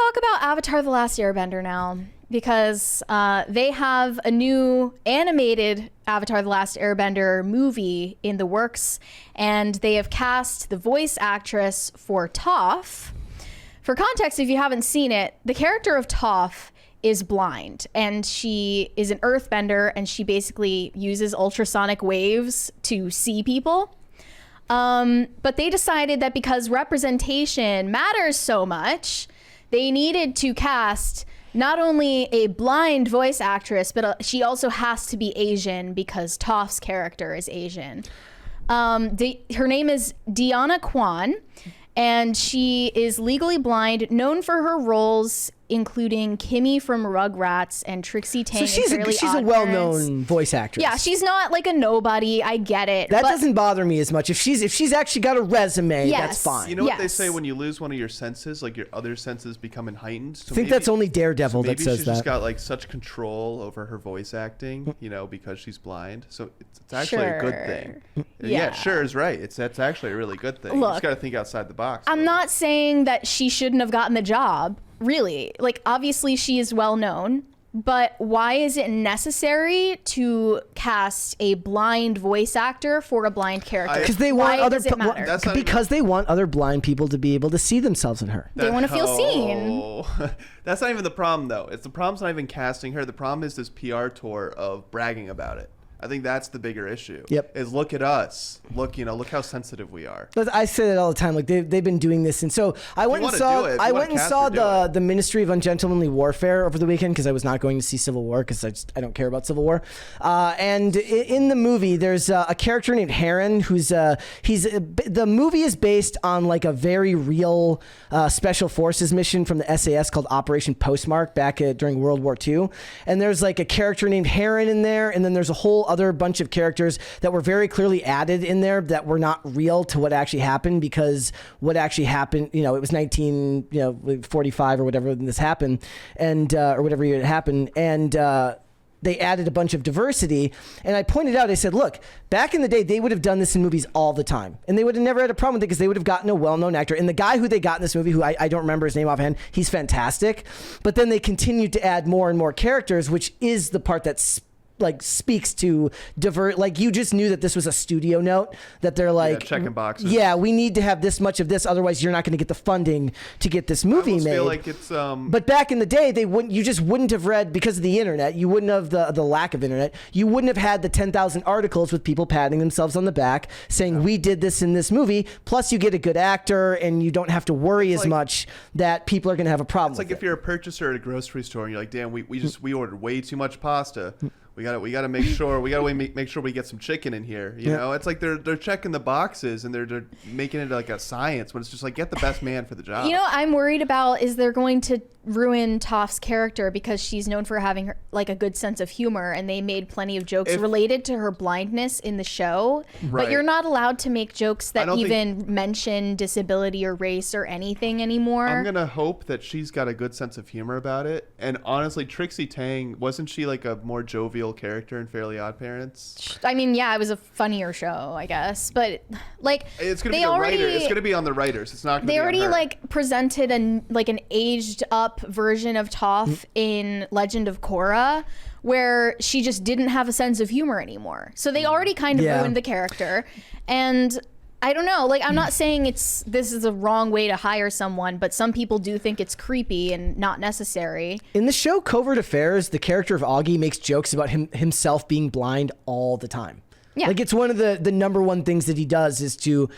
talk about Avatar: The Last Airbender now, because they have a new animated Avatar: The Last Airbender movie in the works, and they have cast the voice actress for Toph. For context, if you haven't seen it, the character of Toph is blind, and she is an earthbender, and she basically uses ultrasonic waves to see people. But they decided that because representation matters so much, they needed to cast not only a blind voice actress, but she also has to be Asian because Toph's character is Asian. Her name is Deanna Kwan, and she is legally blind, known for her roles including Kimmy from Rugrats and Trixie Tang. So she's a well-known voice actress. Yeah, she's not like a nobody. I get it. That doesn't bother me as much. If she's actually got a resume, yes, that's fine. You know what they say when you lose one of your senses, like your other senses become heightened? So I think that's only Daredevil that says that. Maybe she's just got like such control over her voice acting, you know, because she's blind. So it's actually a good thing. Yeah, sure is right. That's actually a really good thing. Look, you just got to think outside the box. I'm not saying that she shouldn't have gotten the job. Really, like, obviously she is well known, but why is it necessary to cast a blind voice actor for a blind character? Because they want they want other blind people to be able to see themselves in her. They want to feel seen. That's not even the problem, though. The problem's not even casting her. The problem is this PR tour of bragging about it. I think that's the bigger issue. Yep. Is look at us. Look how sensitive we are. I say that all the time. Like they've been doing this, and so I went and saw the Ministry of Ungentlemanly Warfare over the weekend because I was not going to see Civil War because I don't care about Civil War. And in the movie, there's a character named Heron who's the movie is based on like a very real special forces mission from the SAS called Operation Postmark back during World War II. And there's like a character named Heron in there, and then there's a whole other bunch of characters that were very clearly added in there that were not real to what actually happened, because what actually happened, it was 1945 or whatever when this happened, and or whatever year it happened, and they added a bunch of diversity. And I pointed out, I said, look, back in the day, they would have done this in movies all the time. And they would have never had a problem with it because they would have gotten a well-known actor. And the guy who they got in this movie, who I don't remember his name offhand, he's fantastic. But then they continued to add more and more characters, which is the part that's like speaks to divert. Like you just knew that this was a studio note, that they're like checking boxes. Yeah, we need to have this much of this, otherwise you're not going to get the funding to get this movie made. I feel like it's But back in the day, you just wouldn't have read, because of the internet. You wouldn't have the lack of internet. You wouldn't have had the 10,000 articles with people patting themselves on the back saying we did this in this movie. Plus, you get a good actor, and you don't have to worry as much that people are going to have a problem. It's like if you're a purchaser at a grocery store and you're like, damn, we ordered way too much pasta. We gotta make sure make sure we get some chicken in here. You know, it's like they're checking the boxes and they're making it like a science when it's just like get the best man for the job. I'm worried about is they're going to ruin Toph's character because she's known for having like a good sense of humor, and they made plenty of jokes related to her blindness in the show. Right. But you're not allowed to make jokes that even mention disability or race or anything anymore. I'm gonna hope that she's got a good sense of humor about it. And honestly, Trixie Tang, wasn't she like a more jovial character in Fairly Odd Parents? I mean, yeah, it was a funnier show, I guess, but like it's gonna be the writer. It's gonna be on the writers. It's not gonna be on her. They already like presented an aged up version of Toph in Legend of Korra, where she just didn't have a sense of humor anymore. So they already kind of ruined the character. And I don't know, like, I'm not saying this is a wrong way to hire someone, but some people do think it's creepy and not necessary. In the show Covert Affairs, the character of Augie makes jokes about himself being blind all the time. Yeah. Like, it's one of the number one things that he does is to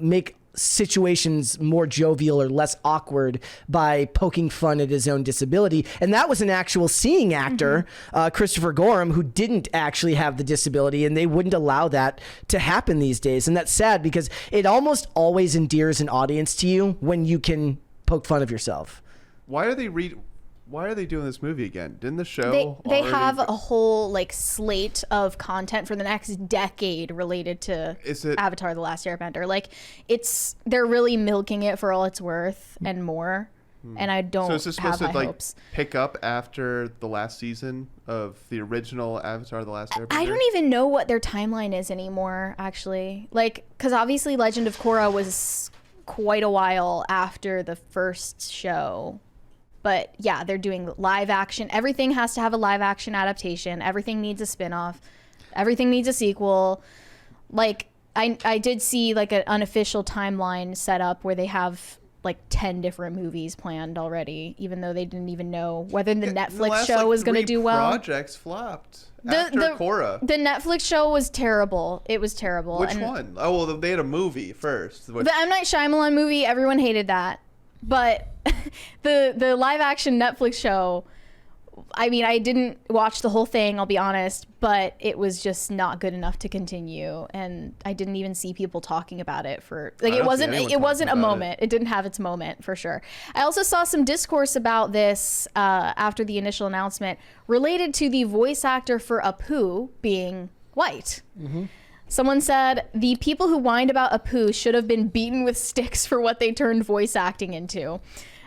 make situations more jovial or less awkward by poking fun at his own disability. And that was an actual seeing actor, Christopher Gorham, who didn't actually have the disability, and they wouldn't allow that to happen these days. And that's sad because it almost always endears an audience to you when you can poke fun of yourself. Why are they doing this movie again? Didn't the show they have a whole like slate of content for the next decade related to Avatar: The Last Airbender? Like they're really milking it for all it's worth and more. And I don't have high hopes. So is this supposed to like pick up after the last season of the original Avatar: The Last Airbender? I don't even know what their timeline is anymore, actually. Like, because obviously Legend of Korra was quite a while after the first show. But yeah, they're doing live action. Everything has to have a live action adaptation. Everything needs a spin-off. Everything needs a sequel. Like, I did see like an unofficial timeline set up where they have like 10 different movies planned already, even though they didn't even know whether the Netflix show was going to do well. Projects flopped after Korra. The Netflix show was terrible. It was terrible. Which one? Oh, well, they had a movie first. The M. Night Shyamalan movie, everyone hated that. But the live action Netflix show, I mean, I didn't watch the whole thing, I'll be honest, but it was just not good enough to continue, and I didn't even see people talking about it for like it wasn't a moment. It didn't have its moment for sure. I also saw some discourse about this after the initial announcement related to the voice actor for Apu being white. Mm-hmm. Someone said the people who whined about Apu should have been beaten with sticks for what they turned voice acting into.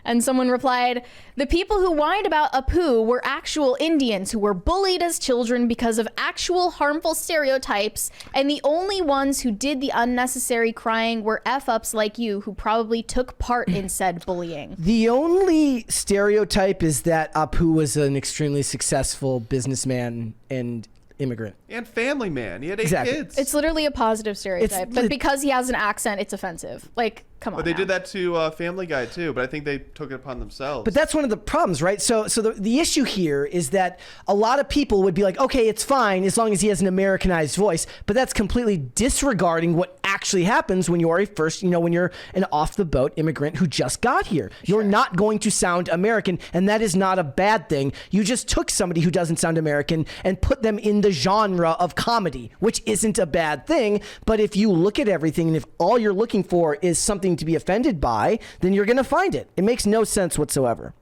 And someone replied, the people who whined about Apu were actual Indians who were bullied as children because of actual harmful stereotypes, and the only ones who did the unnecessary crying were F-ups like you who probably took part in said bullying. The only stereotype is that Apu was an extremely successful businessman and immigrant. And family man. He had 8 kids. It's literally a positive stereotype. But because he has an accent, it's offensive. Like, come on. But they did that to Family Guy too, but I think they took it upon themselves. But that's one of the problems, right? So the issue here is that a lot of people would be like, okay, it's fine as long as he has an Americanized voice, but that's completely disregarding what actually happens when you are when you're an off the boat immigrant who just got here. You're not going to sound American, and that is not a bad thing. You just took somebody who doesn't sound American and put them in the genre of comedy, which isn't a bad thing. But if you look at everything and if all you're looking for is something to be offended by, then you're going to find it. It makes no sense whatsoever.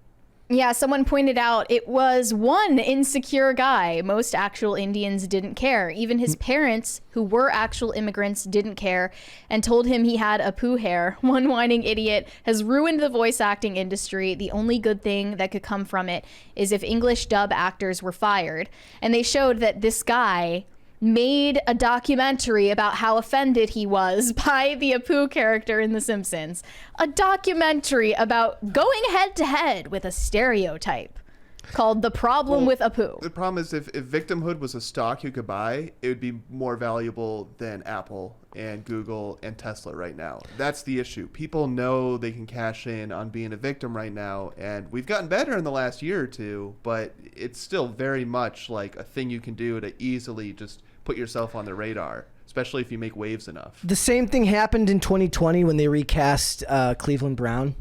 Yeah, someone pointed out it was one insecure guy. Most actual Indians didn't care. Even his parents, who were actual immigrants, didn't care and told him he had Apu hair. One whining idiot has ruined the voice acting industry. The only good thing that could come from it is if English dub actors were fired. And they showed that this guy made a documentary about how offended he was by the Apu character in The Simpsons. A documentary about going head to head with a stereotype called The Problem with Apu. The problem is if victimhood was a stock you could buy, it would be more valuable than Apple and Google and Tesla right now. That's the issue. People know they can cash in on being a victim right now, and we've gotten better in the last year or two, but it's still very much like a thing you can do to easily just put yourself on the radar, especially if you make waves enough. The same thing happened in 2020 when they recast Cleveland Brown.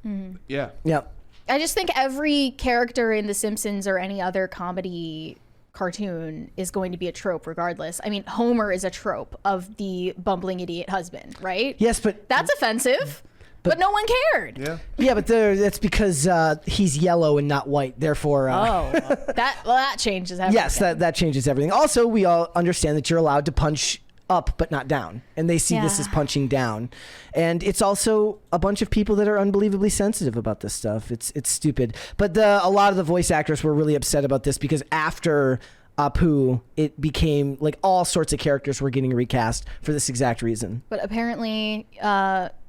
Mm-hmm. Yeah. Yep. I just think every character in The Simpsons or any other comedy cartoon is going to be a trope regardless. I mean, Homer is a trope of the bumbling idiot husband, right? Yes, but that's offensive. But no one cared. Yeah, but that's because he's yellow and not white. Therefore, that changes everything. Yes, that changes everything. Also, we all understand that you're allowed to punch up but not down, and they see this as punching down. And it's also a bunch of people that are unbelievably sensitive about this stuff. It's stupid. But a lot of the voice actors were really upset about this because after Apu, it became like all sorts of characters were getting recast for this exact reason. But apparently,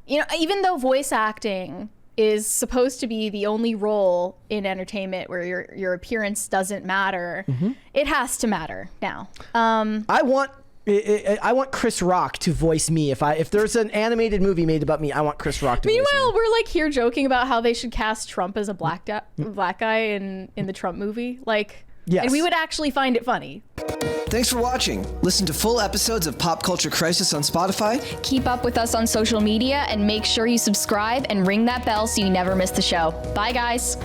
even though voice acting is supposed to be the only role in entertainment where your appearance doesn't matter, it has to matter now. I want Chris Rock to voice me. If there's an animated movie made about me, I want Chris Rock to voice me. Meanwhile, we're like here joking about how they should cast Trump as a black guy in the Trump movie. Like, yes. And we would actually find it funny. Thanks for watching. Listen to full episodes of Pop Culture Crisis on Spotify. Keep up with us on social media and make sure you subscribe and ring that bell so you never miss the show. Bye, guys.